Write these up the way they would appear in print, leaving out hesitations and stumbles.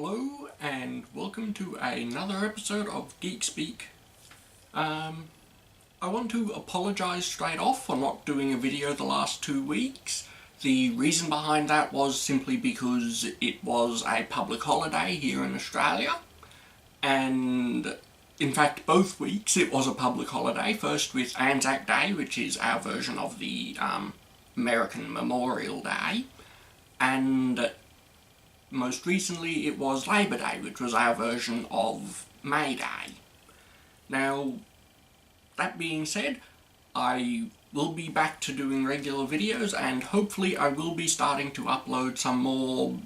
Hello and welcome to another episode of Geek Speak. I want to apologise straight off for not doing a video the last 2 weeks. The reason behind that was simply because it was a public holiday here in Australia, and in fact both weeks it was a public holiday, first with Anzac Day, which is our version of the American Memorial Day, and most recently it was Labour Day, which was our version of May Day. Now, that being said, I will be back to doing regular videos, and hopefully I will be starting to upload some more,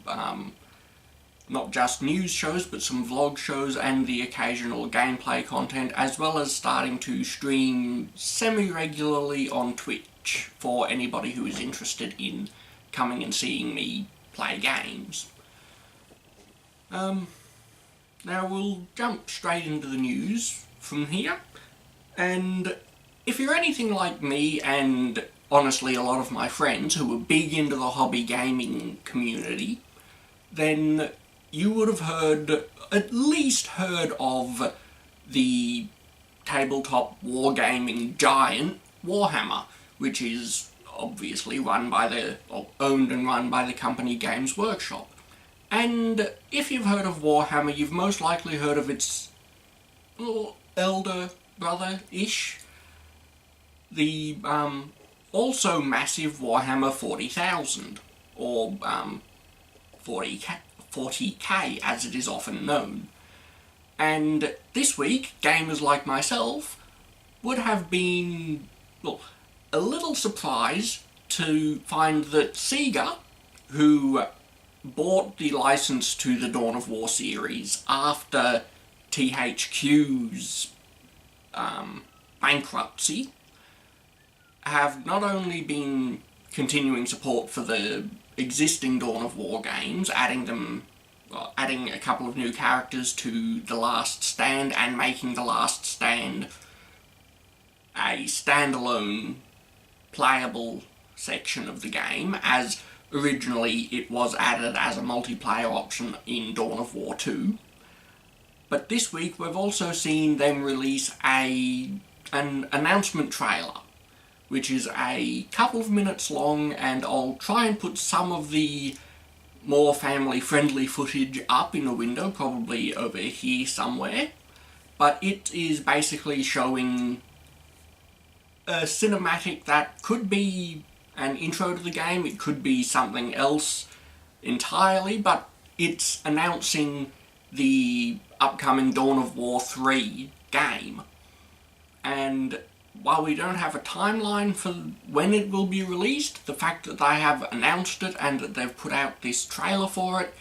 not just news shows, but some vlog shows and the occasional gameplay content, as well as starting to stream semi-regularly on Twitch for anybody who is interested in coming and seeing me play games. Now we'll jump straight into the news from here, and if you're anything like me, and honestly a lot of my friends who are big into the hobby gaming community, then you would have at least heard of the tabletop wargaming giant Warhammer, which is obviously owned and run by the company Games Workshop. And if you've heard of Warhammer, you've most likely heard of its elder brother-ish, the also massive Warhammer 40,000, or 40k as it is often known. And this week, gamers like myself would have been, a little surprised to find that Sega, who bought the license to the Dawn of War series after THQ's bankruptcy, have not only been continuing support for the existing Dawn of War games, adding a couple of new characters to The Last Stand and making The Last Stand a standalone playable section of the game, as originally it was added as a multiplayer option in Dawn of War 2. But this week we've also seen them release an announcement trailer, which is a couple of minutes long, and I'll try and put some of the more family-friendly footage up in a window, probably over here somewhere. But it is basically showing a cinematic that could be an intro to the game, it could be something else entirely, but it's announcing the upcoming Dawn of War 3 game. And while we don't have a timeline for when it will be released, the fact that they have announced it and that they've put out this trailer for it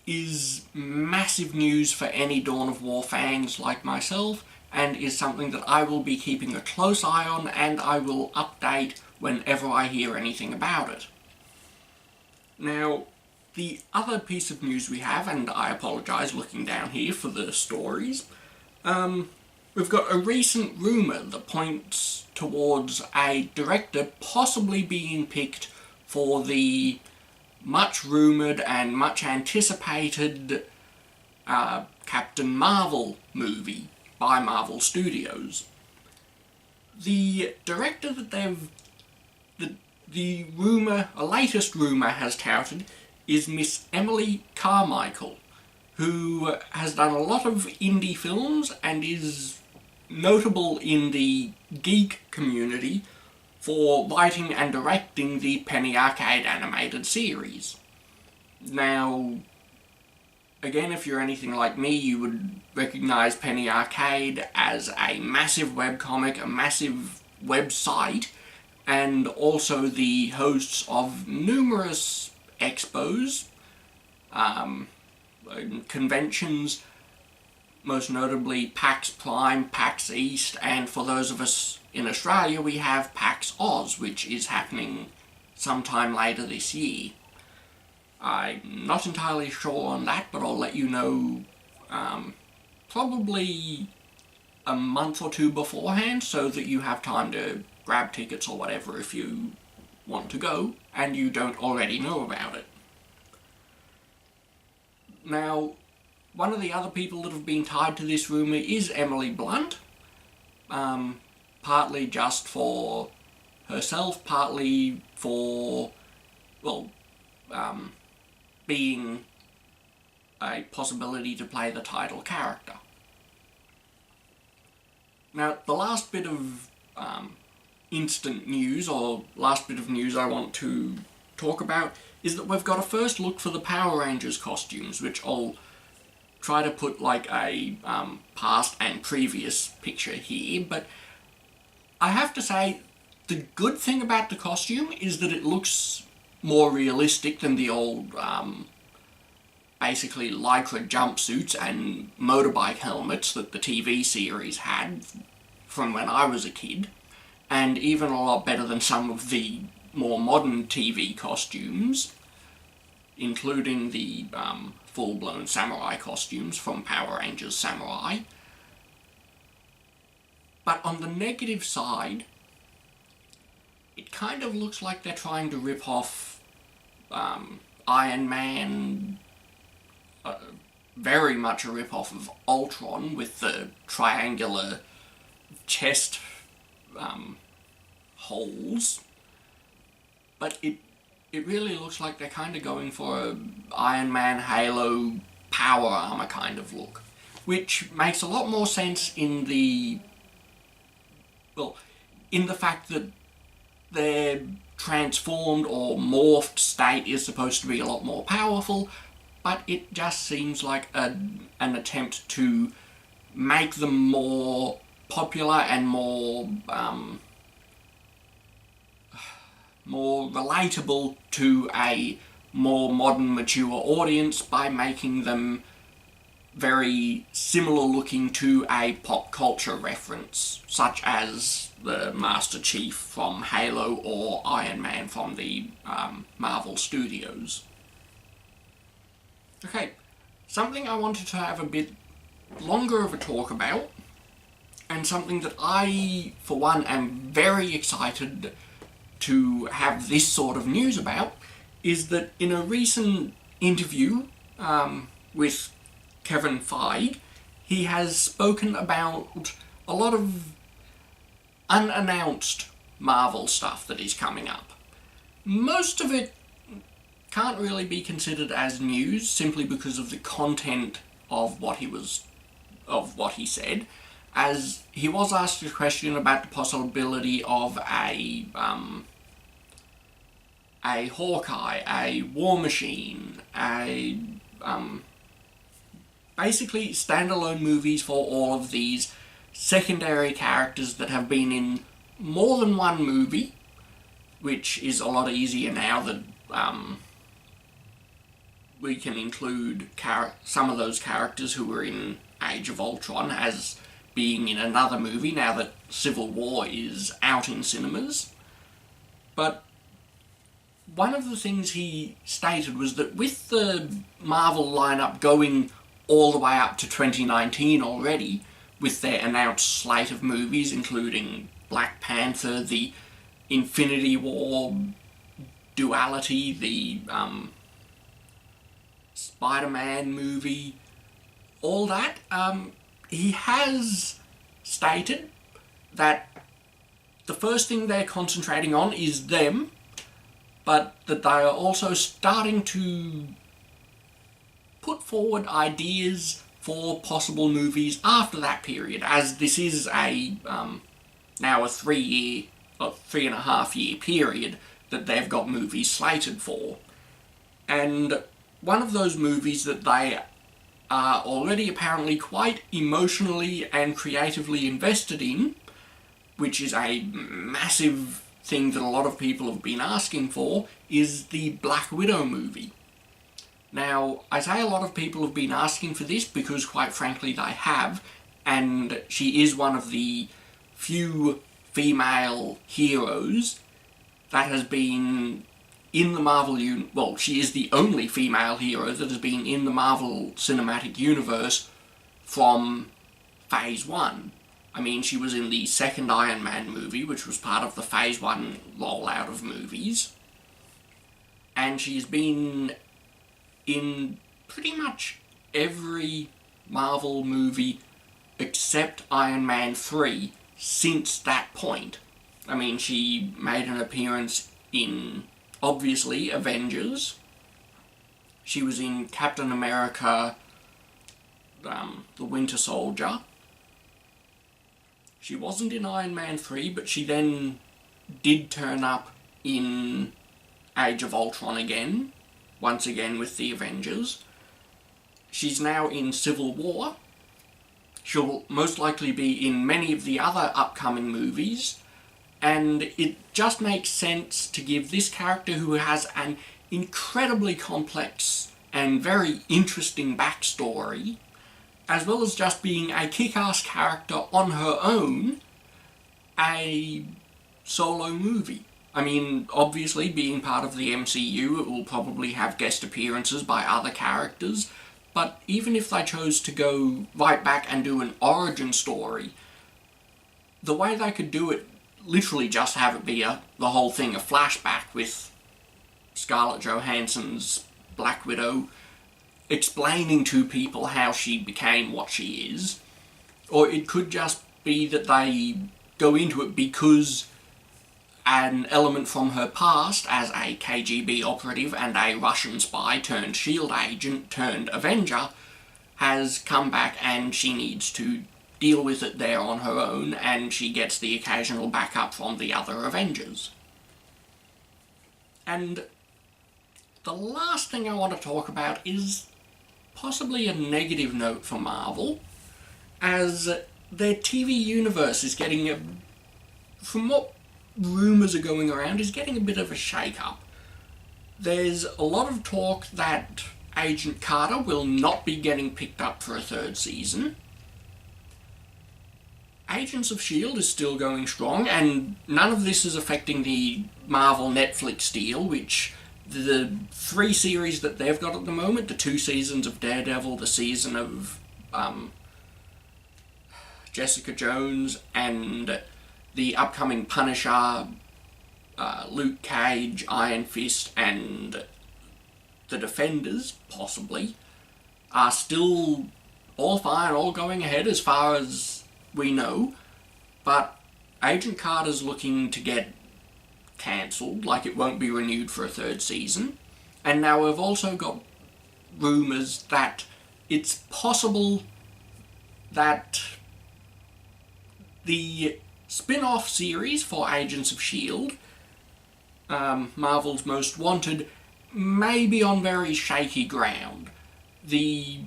is massive news for any Dawn of War fans like myself, and is something that I will be keeping a close eye on, and I will update whenever I hear anything about it. Now, the other piece of news we have, and I apologise looking down here for the stories, we've got a recent rumour that points towards a director possibly being picked for the much rumoured and much anticipated Captain Marvel movie by Marvel Studios. The director that a latest rumour has touted is Miss Emily Carmichael, who has done a lot of indie films and is notable in the geek community for writing and directing the Penny Arcade animated series. Now, again, if you're anything like me, you would recognise Penny Arcade as a massive webcomic, a massive website, and also the hosts of numerous expos, conventions, most notably PAX Prime, PAX East, and for those of us in Australia we have PAX Oz, which is happening sometime later this year. I'm not entirely sure on that, but I'll let you know probably a month or two beforehand, so that you have time to grab tickets or whatever if you want to go and you don't already know about it. Now, one of the other people that have been tied to this rumour is Emily Blunt, partly just for herself, partly for, well, being a possibility to play the title character. Now, the last bit of instant news, or last bit of news I want to talk about, is that we've got a first look for the Power Rangers costumes, which I'll try to put like a past and previous picture here, but I have to say the good thing about the costume is that it looks more realistic than the old basically lycra jumpsuits and motorbike helmets that the TV series had from when I was a kid, and even a lot better than some of the more modern TV costumes, including the full-blown samurai costumes from Power Rangers Samurai. But on the negative side, it kind of looks like they're trying to rip off Iron Man, very much a rip-off of Ultron with the triangular chest holes. But it really looks like they're kind of going for a Iron Man Halo power armor kind of look, which makes a lot more sense in the fact that their transformed or morphed state is supposed to be a lot more powerful, but it just seems like an attempt to make them more popular and more relatable to a more modern, mature audience by making them very similar looking to a pop culture reference, such as the Master Chief from Halo or Iron Man from the Marvel Studios. Okay, something I wanted to have a bit longer of a talk about, and something that I, for one, am very excited to have this sort of news about, is that in a recent interview with Kevin Feige, he has spoken about a lot of unannounced Marvel stuff that is coming up. Most of it can't really be considered as news, simply because of the content of what he said, as he was asked a question about the possibility of a Hawkeye, a War Machine, basically standalone movies for all of these secondary characters that have been in more than one movie, which is a lot easier now that we can include some of those characters who were in Age of Ultron as being in another movie now that Civil War is out in cinemas. But one of the things he stated was that with the Marvel lineup going all the way up to 2019 already, with their announced slate of movies including Black Panther, the Infinity War duality, the Spider-Man movie, all that, he has stated that the first thing they're concentrating on is them, but that they are also starting to put forward ideas for possible movies after that period, as this is a now a 3.5 year period that they've got movies slated for. And one of those movies that they are already apparently quite emotionally and creatively invested in, which is a massive thing that a lot of people have been asking for, is the Black Widow movie. Now, I say a lot of people have been asking for this because, quite frankly, they have, and she is one of the few female heroes that has been in the Marvel well, she is the only female hero that has been in the Marvel Cinematic Universe from Phase 1. I mean, she was in the second Iron Man movie, which was part of the Phase 1 rollout of movies. And she's been in pretty much every Marvel movie except Iron Man 3 since that point. I mean, she made an appearance in, obviously, Avengers. She was in Captain America, the Winter Soldier. She wasn't in Iron Man 3, but she then did turn up in Age of Ultron again, once again with the Avengers. She's now in Civil War. She'll most likely be in many of the other upcoming movies, and it just makes sense to give this character, who has an incredibly complex and very interesting backstory, as well as just being a kick-ass character on her own, a solo movie. I mean, obviously, being part of the MCU, it will probably have guest appearances by other characters, but even if they chose to go right back and do an origin story, the way they could do it, literally just have it be the whole thing a flashback with Scarlett Johansson's Black Widow explaining to people how she became what she is, or it could just be that they go into it because an element from her past as a KGB operative and a Russian spy turned S.H.I.E.L.D. agent turned Avenger has come back and she needs to deal with it there on her own, and she gets the occasional backup from the other Avengers. And the last thing I want to talk about is possibly a negative note for Marvel, as their TV universe is getting from what rumours are going around, is getting a bit of a shake-up. There's a lot of talk that Agent Carter will not be getting picked up for a third season. Agents of S.H.I.E.L.D. is still going strong, and none of this is affecting the Marvel Netflix deal, which the 3 series that they've got at the moment, the 2 seasons of Daredevil, the season of Jessica Jones, and the upcoming Punisher, Luke Cage, Iron Fist, and the Defenders, possibly, are still all fine, all going ahead as far as we know, but Agent Carter's looking to get cancelled, like it won't be renewed for a third season. And now we've also got rumours that it's possible that the spin-off series for Agents of S.H.I.E.L.D., Marvel's Most Wanted, may be on very shaky ground. The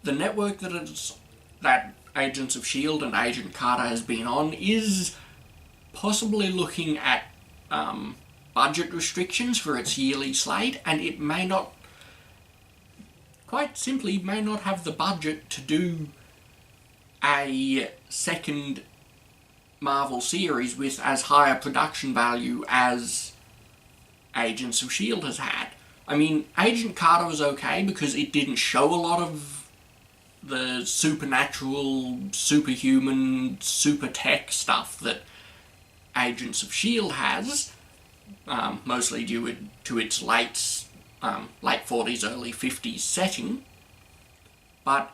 network that Agents of S.H.I.E.L.D. and Agent Carter has been on is possibly looking at budget restrictions for its yearly slate, and it may not, quite simply, may not have the budget to do a second Marvel series with as high a production value as Agents of S.H.I.E.L.D. has had. I mean, Agent Carter was okay because it didn't show a lot of the supernatural, superhuman, super tech stuff that Agents of S.H.I.E.L.D. has, mostly due to its late 40s, early 50s setting, but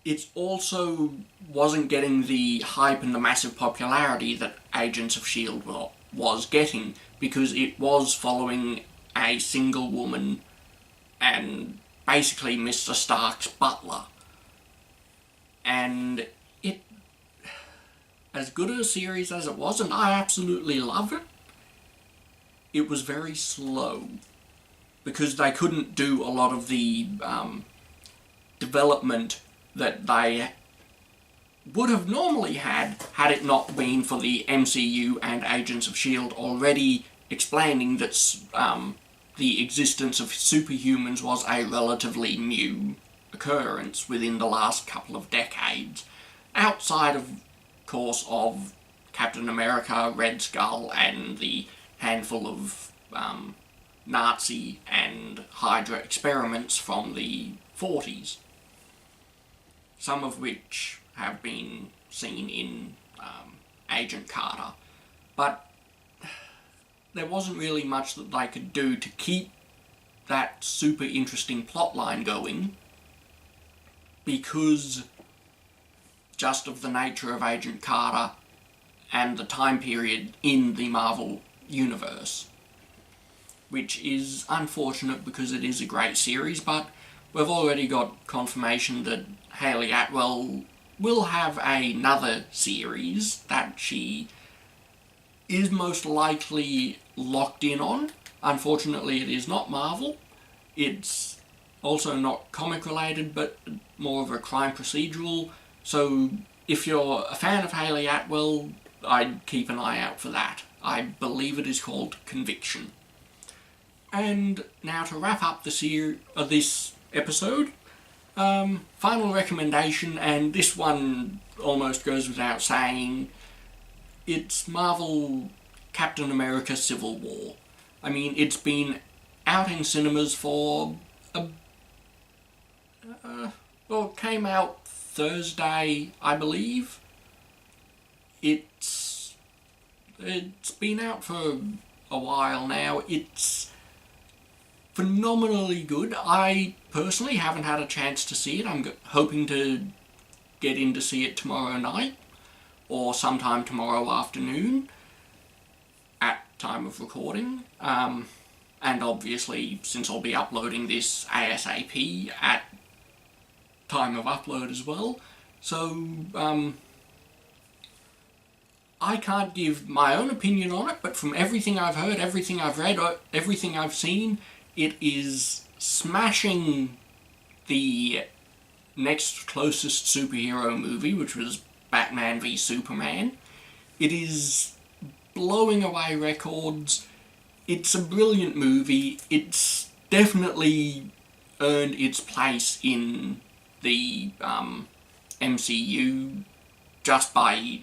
it also wasn't getting the hype and the massive popularity that Agents of S.H.I.E.L.D. was getting, because it was following a single woman and basically Mr. Stark's butler. And it, as good a series as it was, and I absolutely love it, it was very slow, because they couldn't do a lot of the development that they would have normally had it not been for the MCU and Agents of S.H.I.E.L.D. already explaining that the existence of superhumans was a relatively new occurrence within the last couple of decades, outside of course of Captain America, Red Skull, and the handful of Nazi and Hydra experiments from the 40s. Some of which have been seen in Agent Carter. But there wasn't really much that they could do to keep that super interesting plotline going because just of the nature of Agent Carter and the time period in the Marvel universe. Which is unfortunate because it is a great series, but we've already got confirmation that Hayley Atwell will have another series that she is most likely locked in on. Unfortunately, it is not Marvel. It's also not comic related, but more of a crime procedural. So if you're a fan of Hayley Atwell, I'd keep an eye out for that. I believe it is called Conviction. And now to wrap up this episode, final recommendation, and this one almost goes without saying, it's Marvel Captain America Civil War. I mean, it's been out in cinemas for it came out Thursday, I believe. It's been out for a while now. It's phenomenally good. I personally haven't had a chance to see it. I'm hoping to get in to see it tomorrow night or sometime tomorrow afternoon at time of recording. And obviously, since I'll be uploading this ASAP at time of upload as well. So, I can't give my own opinion on it, but from everything I've heard, everything I've read, everything I've seen, it is smashing the next closest superhero movie, which was Batman v Superman. It is blowing away records. It's a brilliant movie. It's definitely earned its place in the MCU just by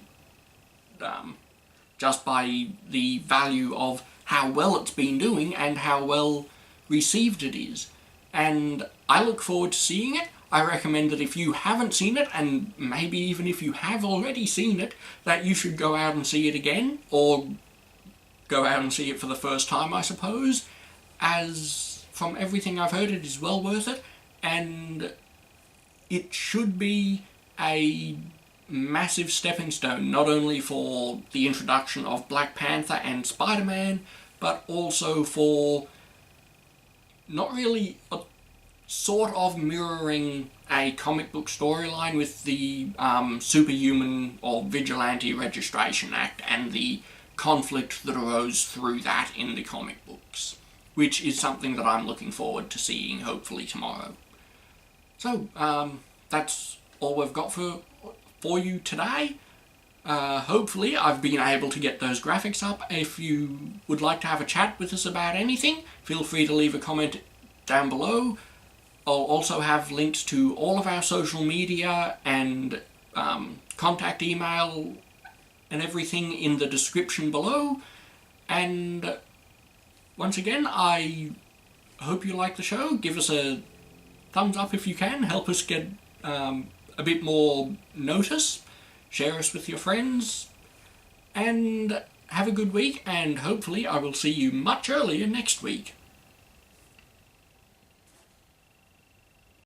the value of how well it's been doing and how well received it is. And I look forward to seeing it. I recommend that if you haven't seen it, and maybe even if you have already seen it, that you should go out and see it again, or go out and see it for the first time, I suppose, as from everything I've heard, it is well worth it, and it should be a massive stepping stone, not only for the introduction of Black Panther and Spider-Man, but also for not really sort of mirroring a comic book storyline with the Superhuman or Vigilante Registration Act and the conflict that arose through that in the comic books, which is something that I'm looking forward to seeing hopefully tomorrow. So, that's all we've got for you today. Hopefully I've been able to get those graphics up. If you would like to have a chat with us about anything, feel free to leave a comment down below. I'll also have links to all of our social media and contact email and everything in the description below. And once again, I hope you like the show. Give us a thumbs up if you can. Help us get a bit more notice. Share us with your friends. And have a good week, and hopefully I will see you much earlier next week.